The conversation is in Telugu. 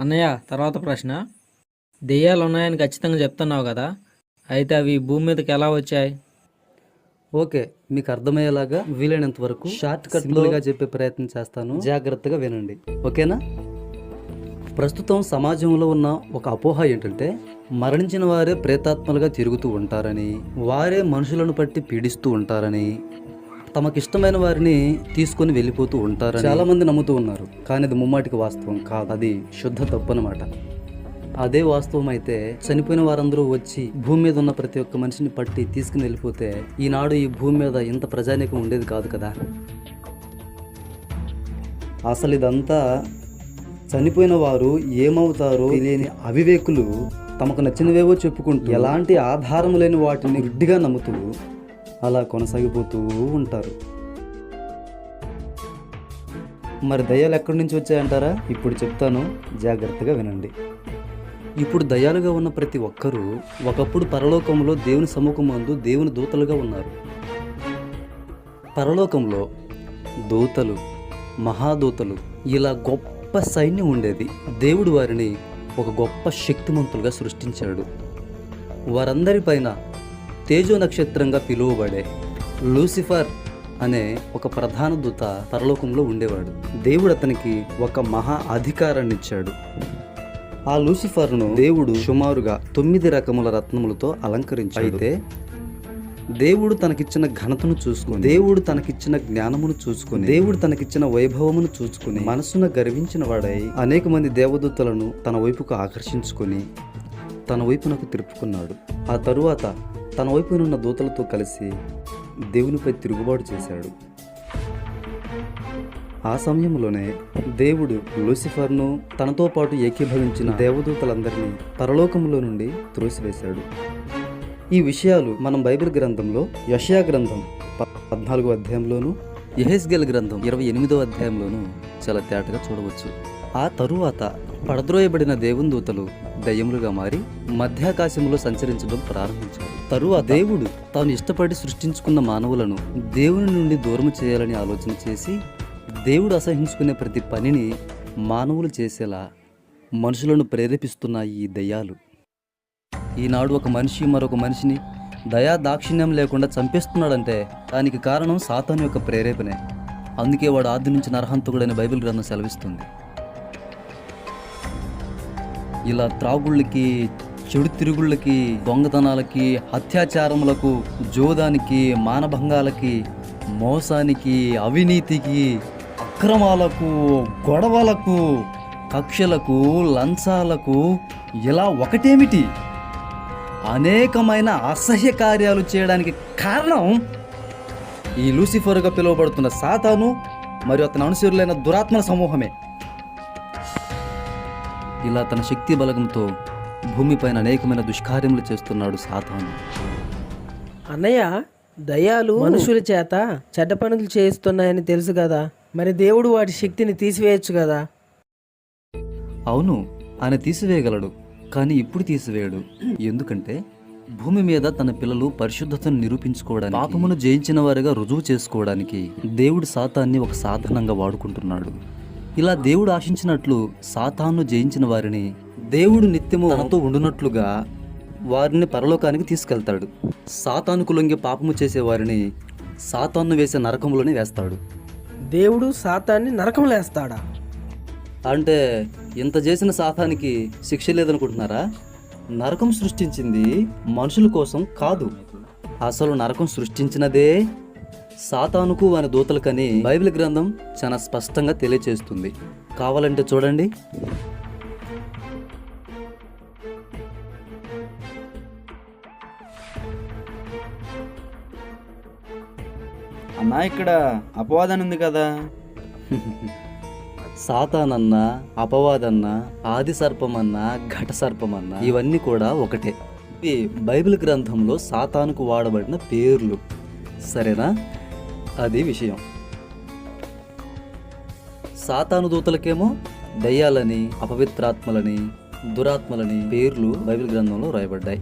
అన్నయ్య, తర్వాత ప్రశ్న. దెయ్యాలు ఉన్నాయని ఖచ్చితంగా చెప్తున్నావు కదా, అయితే అవి భూమి మీదకి ఎలా వచ్చాయి? ఓకే, మీకు అర్థమయ్యేలాగా వీలైనంత వరకు షార్ట్ కట్లుగా చెప్పే ప్రయత్నం చేస్తాను. జాగ్రత్తగా వినండి, ఓకేనా? ప్రస్తుతం సమాజంలో ఉన్న ఒక అపోహ ఏంటంటే మరణించిన వారే ప్రేతాత్మలుగా తిరుగుతూ ఉంటారని, వారే మనుషులను పట్టి పీడిస్తూ ఉంటారని, తమకిష్టమైన వారిని తీసుకొని వెళ్ళిపోతూ ఉంటారని చాలా మంది నమ్ముతూ ఉన్నారు. కానీ అది ముమ్మాటికి వాస్తవం కాదు, అది శుద్ధ తప్పు అన్నమాట. అదే వాస్తవం అయితే చనిపోయిన వారందరూ వచ్చి భూమి మీద ఉన్న ప్రతి ఒక్క మనిషిని పట్టి తీసుకుని వెళ్ళిపోతే ఈనాడు ఈ భూమి మీద ఇంత ప్రజానీకం ఉండేది కాదు కదా. అసలు ఇదంతా చనిపోయిన వారు ఏమవుతారో తెలియని అవివేకులు తమకు నచ్చినవేవో చెప్పుకుంటూ ఎలాంటి ఆధారం లేని వాటిని గుడ్డిగా నమ్ముతూ అలా కొనసాగిపోతూ ఉంటారు. మరి దయ్యాలు ఎక్కడి నుంచి వచ్చాయంటారా? ఇప్పుడు చెప్తాను, జాగ్రత్తగా వినండి. ఇప్పుడు దయ్యాలుగా ఉన్న ప్రతి ఒక్కరూ ఒకప్పుడు పరలోకంలో దేవుని సముఖమందు దేవుని దూతలుగా ఉన్నారు. పరలోకంలో దూతలు, మహాదూతలు, ఇలా గొప్ప సైన్యం ఉండేది. దేవుడు వారిని ఒక గొప్ప శక్తిమంతులుగా సృష్టించాడు. వారందరిపైన తేజో నక్షత్రంగా పిలువబడే లూసిఫర్ అనే ఒక ప్రధాన దూత పరలోకంలో ఉండేవాడు. దేవుడు అతనికి ఒక మహా అధికారాన్ని ఇచ్చాడు. ఆ లూసిఫర్ను దేవుడు సుమారుగా 9 రకముల రత్నములతో అలంకరించాడు. అయితే దేవుడు తనకిచ్చిన ఘనతను చూసుకుని, దేవుడు తనకిచ్చిన జ్ఞానమును చూసుకుని, దేవుడు తనకిచ్చిన వైభవమును చూసుకుని మనసున గర్వించిన వాడై అనేక మంది దేవదూతలను తన వైపుకు ఆకర్షించుకొని తన వైపునకు తిరుపుకున్నాడు. ఆ తరువాత తన వైపునున్న దూతలతో కలిసి దేవునిపై తిరుగుబాటు చేశాడు. ఆ సమయంలోనే దేవుడు లూసిఫర్ను తనతో పాటు ఏకీభవించిన దేవదూతలందరినీ పరలోకంలో నుండి త్రోసివేశాడు. ఈ విషయాలు మనం బైబిల్ గ్రంథంలో యెషయా గ్రంథం 14వ అధ్యాయంలోను, యెహెజ్కేలు గ్రంథం 28వ అధ్యాయంలోను చాలా తేటగా చూడవచ్చు. ఆ తరువాత పడద్రోయబడిన దేవుని దూతలు దయ్యములుగా మారి మధ్యాకాశంలో సంచరించడం ప్రారంభించారు. తరువాత దేవుడు తాను ఇష్టపడి సృష్టించుకున్న మానవులను దేవుని నుండి దూరం చేయాలని ఆలోచన చేసి దేవుడు అసహించుకునే ప్రతి పనిని మానవులు చేసేలా మనుషులను ప్రేరేపిస్తున్న ఈ దయ్యాలు ఈనాడు ఒక మనిషి మరొక మనిషిని దయా దాక్షిణ్యం లేకుండా చంపేస్తున్నాడంటే దానికి కారణం సాతాను యొక్క ప్రేరేపణే. అందుకే వాడు ఆది నుంచి నరహంతకుడని బైబిల్ గ్రంథం సెలవిస్తుంది. ఇలా త్రాగుళ్ళకి, చెడు తిరుగుళ్ళకి, దొంగతనాలకి, అత్యాచారములకు, జోదానికి, మానభంగాలకి, మోసానికి, అవినీతికి, అక్రమాలకు, గొడవలకు, కక్షలకు, లంచాలకు, ఇలా ఒకటేమిటి అనేకమైన అసహ్య కార్యాలు చేయడానికి కారణం ఈ లూసిఫర్గా పిలువబడుతున్న సాతాను మరియు అతని అనుచరులైన దురాత్మల సమూహమే. ఇలా తన శక్తి బలగంతో భూమిపైన అనేకమైన దుష్కార్యములు చేస్తున్నాడు సాతాను. అన్నయ్య, దయ్యాలు మనుషుల చేత చెడ్డ పనులు చేయిస్తున్నాయని తెలుసు కదా, మరి దేవుడు వాటి శక్తిని తీసివేయచ్చు కదా? అవును, ఆయన తీసివేయగలడు, కానీ ఇప్పుడు తీసివేయడు. ఎందుకంటే భూమి మీద తన పిల్లలు పరిశుద్ధతను నిరూపించుకోవడానికి, పాపమును జయించిన వారిగా రుజువు చేసుకోవడానికి దేవుడు సాతాన్ని ఒక సాధనంగా వాడుకుంటున్నాడు. ఇలా దేవుడు ఆశించినట్లు సాతాను జయించిన వారిని దేవుడు నిత్యము తనతో ఉండునట్లుగా వారిని పరలోకానికి తీసుకెళ్తాడు. సాతానుకు లొంగి పాపము చేసే వారిని సాతాను వేసే నరకంలోనే వేస్తాడు. దేవుడు సాతాన్ని నరకంలో వేస్తాడా? అంటే ఇంత చేసిన సాతానికి శిక్ష లేదనుకుంటున్నారా? నరకం సృష్టించింది మనుషుల కోసం కాదు, అసలు నరకం సృష్టించినదే సాతానుకు వాని దూతలకని బైబిల్ గ్రంథం చాలా స్పష్టంగా తెలియచేస్తుంది. కావాలంటే చూడండి. అన్నా, ఇక్కడ అపవాదం ఉంది కదా. సాతానన్నా, అపవాదన్నా, ఆది సర్పమన్నా, ఘట సర్పమన్నా ఇవన్నీ కూడా ఒకటే. ఇవి బైబిల్ గ్రంథంలో సాతానుకు వాడబడిన పేర్లు, సరేనా? అది విషయం. సాతాను దూతలకేమో దయ్యాలని, అపవిత్రాత్మలని, దురాత్మలని పేర్లు బైబిల్ గ్రంథంలో రాయబడ్డాయి.